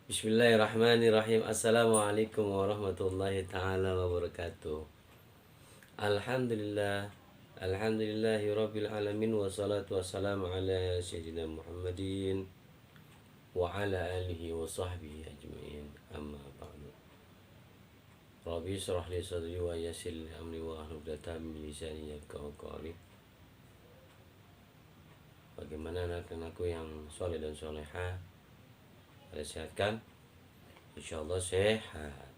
Bismillahirrahmanirrahim. Assalamualaikum warahmatullahi ta'ala wabarakatuh. Alhamdulillah. Alhamdulillahi rabbil alamin. Wassalatu wassalamu ala sayyidina Muhammadin wa ala alihi wa sahbihi ajma'in. Amma ba'du. Rabbi syrah li sadri wa yassir li amri wa hlul 'uqdatam min lisani yafqahu qawli. Bagaimana anak-anakku yang soleh dan soleha? Ada sehat kan? Insyaallah sehat.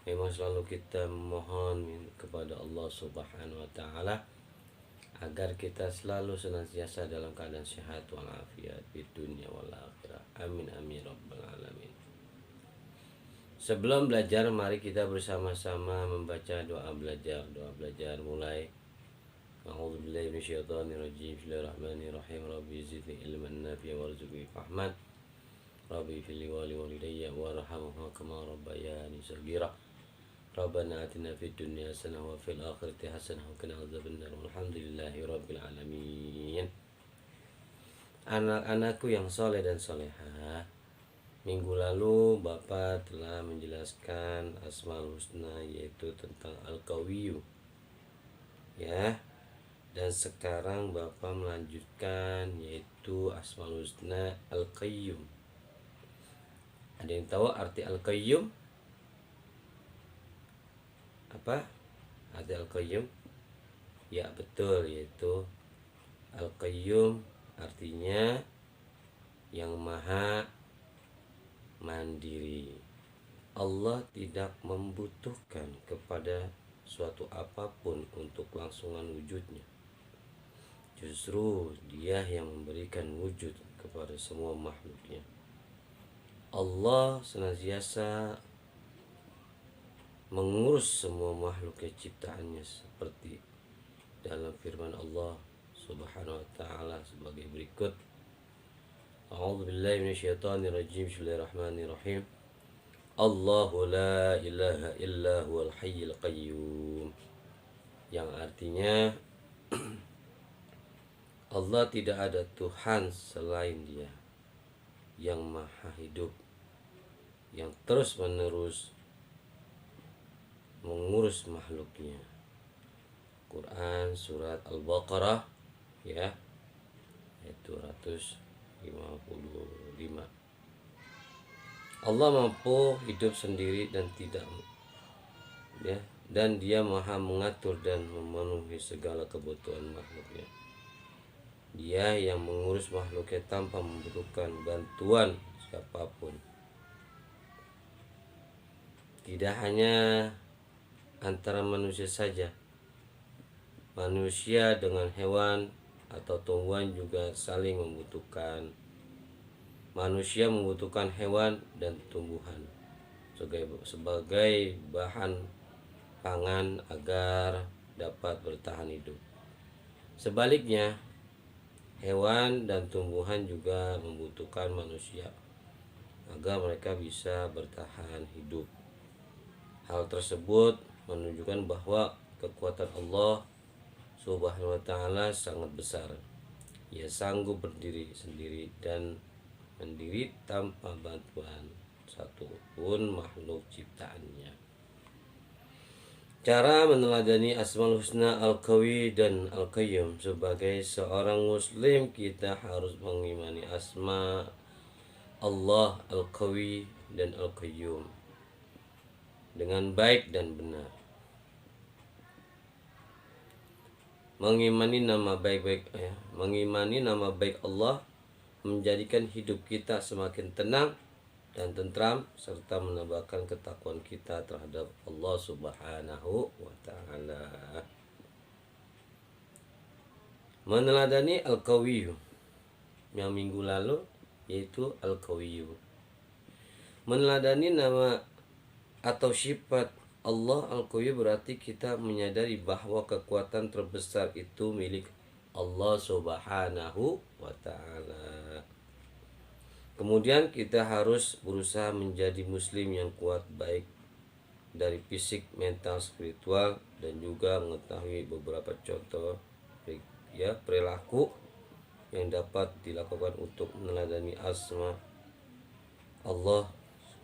Memang selalu kita mohon kepada Allah Subhanahu wa taala agar kita selalu senantiasa dalam keadaan sehat walafiat di dunia wal akhirah. Amin amin rabbal alamin. Sebelum belajar, mari kita bersama-sama membaca doa belajar. Doa belajar mulai. A'udzubillahi minasyaitonirrajim. Bismillahirrahmanirrahim. Rabbi zidni ilman nafi'an warzuqni fahman. Rabbi fili wali walidayya warhamhuma kama rabbayani shaghira. Rabbana atina fid dunya hasanah wa fil akhirati hasanah wa qina adzabannar. Walhamdulillahi rabbil alamin. Anak-anakku yang soleh dan soleha, minggu lalu Bapak telah menjelaskan Asmaul Husna, yaitu tentang Al-Qawiyyu, ya. Dan sekarang Bapak melanjutkan, yaitu Asmaul Husna Al-Qayyum. Ada yang tahu arti Al-Qayyum? Apa arti Al-Qayyum? Ya betul, yaitu Al-Qayyum artinya yang maha mandiri. Allah tidak membutuhkan kepada suatu apapun untuk kelangsungan wujudnya. Justru Dia yang memberikan wujud kepada semua makhluknya. Allah senantiasa mengurus semua makhluk ciptaannya, seperti dalam firman Allah Subhanahu wa taala sebagai berikut. A'udzubillahi minasyaitonirrajim. Bismillahirrahmanirrahim. Allahu la ilaha illa huwal hayyul qayyum. Yang artinya Allah tidak ada Tuhan selain Dia yang maha hidup, yang terus menerus mengurus makhluknya. Quran surat Al-Baqarah, ya, ayat 255. Allah mampu hidup sendiri dan tidak, ya, dan Dia maha mengatur dan memenuhi segala kebutuhan makhluknya. Dia yang mengurus makhluknya tanpa membutuhkan bantuan siapapun. Tidak hanya antara manusia saja, manusia dengan hewan atau tumbuhan juga saling membutuhkan. Manusia membutuhkan hewan dan tumbuhan sebagai bahan pangan agar dapat bertahan hidup. Sebaliknya, hewan dan tumbuhan juga membutuhkan manusia agar mereka bisa bertahan hidup. Hal tersebut menunjukkan bahwa kekuatan Allah Subhanahu wa taala sangat besar. Ia sanggup berdiri sendiri dan mandiri tanpa bantuan satupun makhluk ciptaannya. Cara meneladani Asmaul Husna Al-Qawi dan Al-Qayyum. Sebagai seorang muslim, kita harus mengimani asma Allah Al-Qawi dan Al-Qayyum dengan baik dan benar. Mengimani nama baik Allah menjadikan hidup kita semakin tenang dan tentram, serta menambahkan ketakwaan kita terhadap Allah Subhanahu wa taala. Meneladani Al-Qawiyyu yang minggu lalu, yaitu Al-Qawiyyu. Meneladani nama atau sifat Allah Al-Qawiyyu berarti kita menyadari bahwa kekuatan terbesar itu milik Allah Subhanahu wa taala. Kemudian kita harus berusaha menjadi muslim yang kuat, baik dari fisik, mental, spiritual, dan juga mengetahui beberapa contoh, ya, perilaku yang dapat dilakukan untuk meneladani asma Allah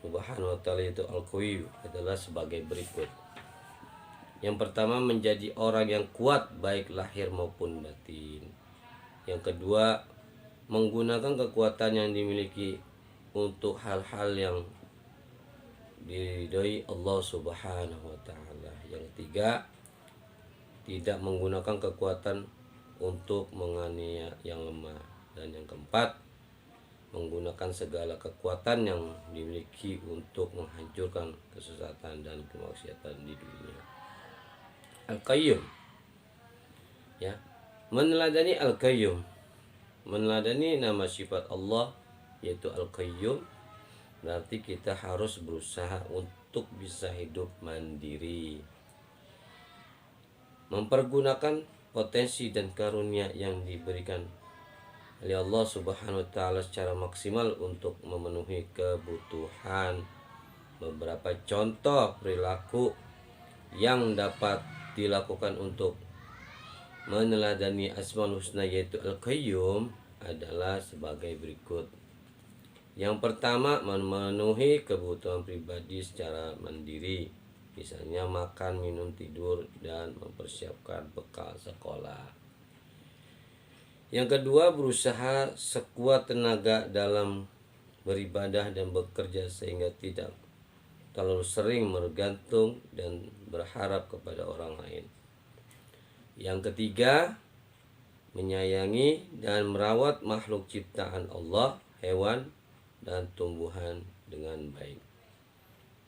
Subhanahu wa ta'ala itu Al-Qawi adalah sebagai berikut. Yang pertama, menjadi orang yang kuat baik lahir maupun batin. Yang kedua, menggunakan kekuatan yang dimiliki untuk hal-hal yang diridhoi Allah Subhanahu wa ta'ala. Yang ketiga, tidak menggunakan kekuatan untuk menganiaya yang lemah. Dan yang keempat, menggunakan segala kekuatan yang dimiliki untuk menghancurkan kesesatan dan kemaksiatan di dunia. Al-Qayyum, ya, meneladani Al-Qayyum, meneladani nama sifat Allah yaitu Al-Qayyum, berarti kita harus berusaha untuk bisa hidup mandiri, mempergunakan potensi dan karunia yang diberikan oleh Allah Subhanahu wa ta'ala secara maksimal untuk memenuhi kebutuhan. Beberapa contoh perilaku yang dapat dilakukan untuk meneladani Asmaul Husna yaitu Al-Qayyum adalah sebagai berikut. Yang pertama, memenuhi kebutuhan pribadi secara mandiri, misalnya makan, minum, tidur, dan mempersiapkan bekal sekolah. Yang kedua, berusaha sekuat tenaga dalam beribadah dan bekerja sehingga tidak terlalu sering bergantung dan berharap kepada orang lain. Yang ketiga, menyayangi dan merawat makhluk ciptaan Allah, hewan dan tumbuhan dengan baik.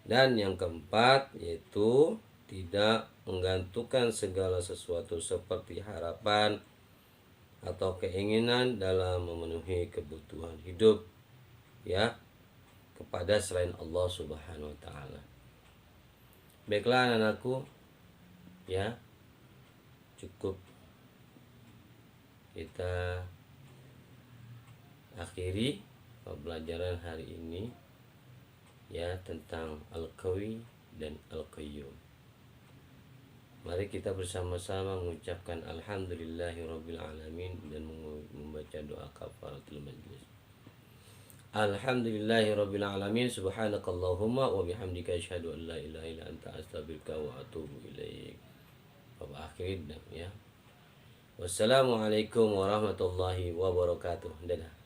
Dan yang keempat, yaitu tidak menggantungkan segala sesuatu seperti harapan atau keinginan dalam memenuhi kebutuhan hidup, ya, kepada selain Allah Subhanahu wa ta'ala. Baiklah anak-anakku, ya, cukup kita akhiri pembelajaran hari ini, ya, tentang Al-Qawi dan Al-Qayyum. Mari kita bersama-sama mengucapkan Alhamdulillahirabbil alamin dan membaca doa kafaratul majlis. Alhamdulillahirabbil alamin, subhanakallahumma wa bihamdika asyhadu an la ilaha illa anta astaghfiruka wa atubu ilaik. Wa akhirin, ya. Wassalamualaikum warahmatullahi wabarakatuh. Dadah.